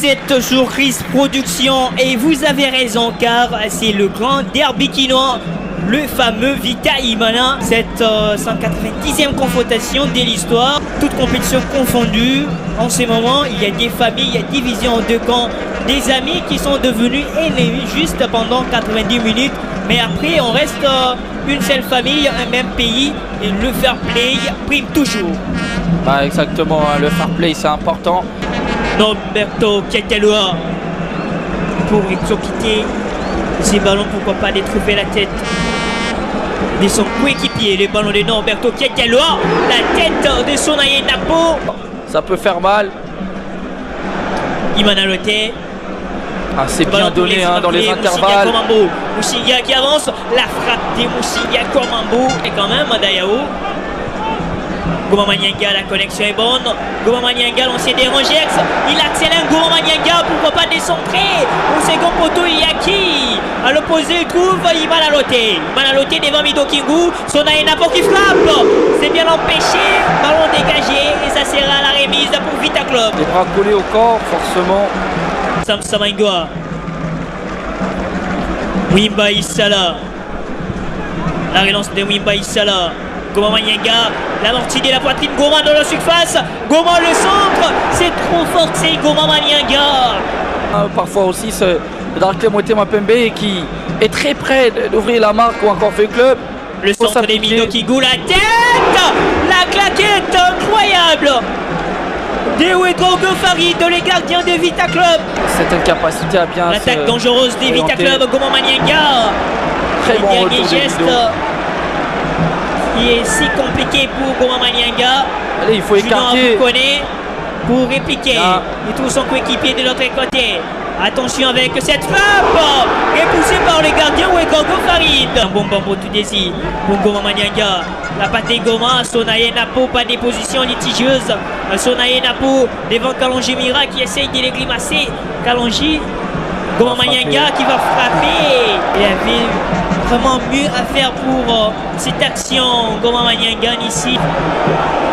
êtes sur Chris Production et vous avez raison car c'est le grand derby quinois, le fameux Vita Imana. Cette 190e confrontation de l'histoire, toute compétition confondue. En ce moment, il y a des familles, il y a division en deux camps, des amis qui sont devenus ennemis juste pendant 90 minutes. Mais après, on reste une seule famille, un même pays et le fair play prime toujours. Bah exactement, hein, le fair play c'est important. Norberto Chiatalua pour exopiter ces ballons, pourquoi pas les trouver la tête de son coéquipier. Le ballon de Norberto Chiatalua, la tête de Sonaye Napo. Ça peut faire mal. Imana Lotte. Ah, c'est bien donné hein, dans les intervalles. Moussiga qui avance, la frappe de Moussiga Kwamambo et quand même Dayao. Goma Manianga, la connexion est bonne. Goma Manianga, l'ancien des Rangers, il accélère. Goma Manianga, pourquoi pas décentrer. Au second poteau, il y a qui? À l'opposé, il trouve Imana Lotte. Imana Lotte devant Mido Kingu. Sonaye Napo qui frappe. C'est bien empêché. Ballon dégagé. Et ça sera la remise pour Vita Club. Les bras collés au corps, forcément. Sam Samaingoa. Wimba Issala. La relance de Wimba Issala. Goma Manianga, la mortie de la poitrine, Goma dans la surface, Goma le centre, c'est trop fort, c'est Goma Manianga. Parfois aussi, c'est Darkley Motema Pembe qui est très près d'ouvrir la marque ou encore fait club. Le centre des Mido Kigou, la tête, la claquette incroyable de Wedrogo Farid, les gardiens de Vita Club. Cette incapacité à bien l'attaque dangereuse des Vita Club, Goma Manianga. Très bon retour geste qui est si compliqué pour Goma Manianga. Allez, il faut écarter pour répliquer. Là. Il trouve son coéquipier de l'autre côté. Attention avec cette frappe repoussée par les gardiens Wedrogo Farid. Un bon bambou tout désir pour Goma Manianga. La patte Goma, Sonaye Napo, pas des positions litigieuses. Sonaye Napo devant Kalonji Mira qui essaye de les grimacer. Kalonji, Goma Manianga qui va frapper. Il avait vraiment mieux à faire pour cette action. Goma Manianga ici.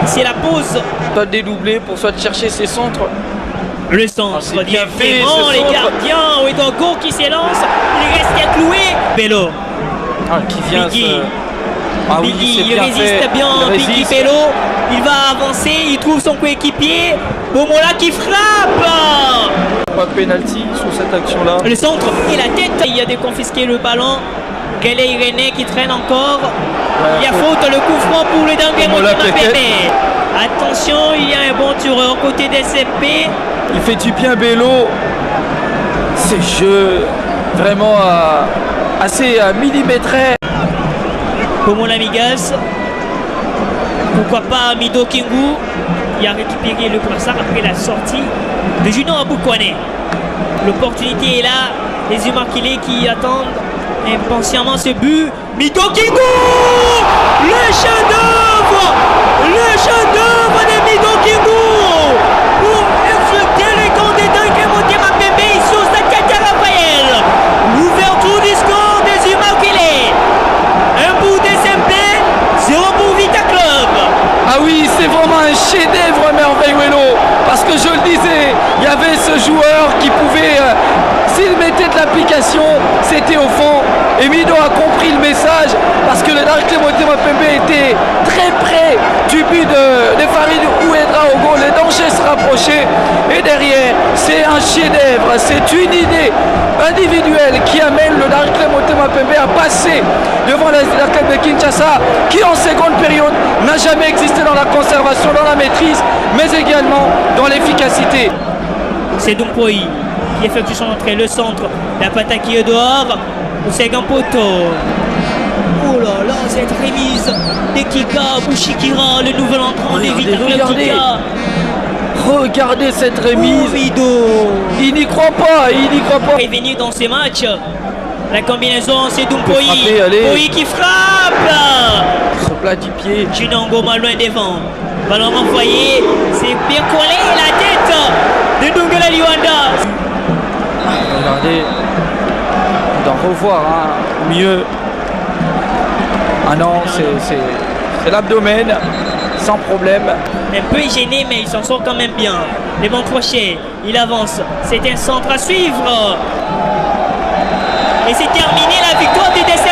C'est la pause. Pas dédoubler pour soit chercher ses centres. Le centre, bien fait, les gardiens, Wedrogo qui s'élance, il reste cloué. Bello. Qui vient Biggie, il résiste bien, Biggie Bello, il va avancer, il trouve son coéquipier, Bomola qui frappe. Pas de pénalty sur cette action-là. Le centre et la tête, il y a déconfisqué le ballon. Quel est Irénée qui traîne encore. Il y a faute, le coup franc pour le Dangue. Attention, il y a un bon tireur côté des SMP. Il fait du bien Bello. Ces jeux vraiment assez millimétrés. Bomola Migas. Pourquoi pas Mido Kingu. Il a récupéré le brassard après la sortie de Junior Aboukwane. L'opportunité est là. Les Umakile qui attendent impatiemment ce but. Mido Kingu. Le chef-d'œuvre. Le chef-d'œuvre de Mido Kingu. Pour insulter les candidats qui montent ma bébé ici au stade Katia Raphaël. L'ouverture du score des Umakile. Un bout des SMP, 0 pour Vita Club. Ah oui, c'est vraiment un chef-d'œuvre merveilleux. Parce que je le disais, il y avait ce joueur qui pouvait, s'il mettait de l'application, c'était au fond. Et Mido a compris le message parce que le Darkley Motema Pembe était très près du but de Farid Ouedra au goal. Les dangers se rapprochaient. Et derrière, c'est un chef-d'œuvre. C'est une idée individuelle qui amène le Darkley Motema Pembe à passer devant la club de Kinshasa qui en seconde période n'a jamais existé dans la conservation, dans la maîtrise, mais également dans l'efficacité. C'est Dumpoi qui effectue son entrée, le centre, la patate qui est dehors, au second poteau. Oh là là, cette remise de Kika Bouchikira, le nouvel entrant des Vita Club Kika. Regardez cette remise. Oh, il n'y croit pas, il n'y croit pas. Il est venu dans ces matchs. La combinaison, c'est Dumpoi. Poi qui frappe. Ce plat du pied. Junior Ngoma loin devant. Ballon envoyé, c'est bien collé. La tête de Dungela Liwanda. Regardez, on doit revoir mieux. Ah non, c'est l'abdomen, sans problème. Un peu gêné, mais ils s'en sortent quand même bien. Les bons crochets, il avance. C'est un centre à suivre. Et c'est terminé, la victoire du destin.